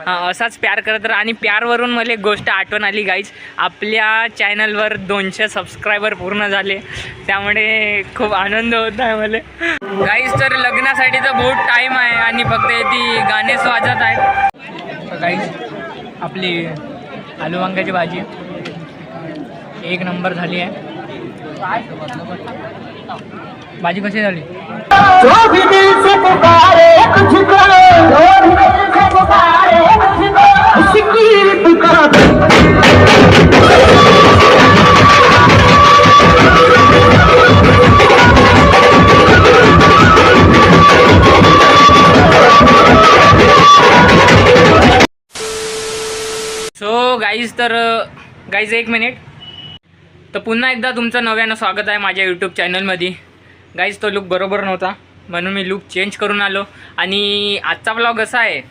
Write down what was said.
असाच प्यार करत राहा. आणि प्यारवरून मला एक गोष्ट आठवण आली गाईज, आपल्या चॅनलवर 200 सबस्क्रायबर पूर्ण झाले, त्यामुळे खूप आनंद होत आहे मला गाईज. तर लग्नासाठी तर बहुत टाईम आहे आणि फक्त ती गाणेच वाजत आहेत. गाईज आपली आलू वांग्याची भाजी एक नंबर झाली आहे. भाजी कशी झाली? सो गाईज, तर गाईज एक मिनिट. तर पुन्हा एकदा तुमचं नव्यानं स्वागत आहे माझ्या यूट्यूब चॅनलमध्ये. गाईज तो लुक बरोबर नव्हता म्हणून मी लुक चेंज करून आलो. आणि आजचा ब्लॉग असा आहे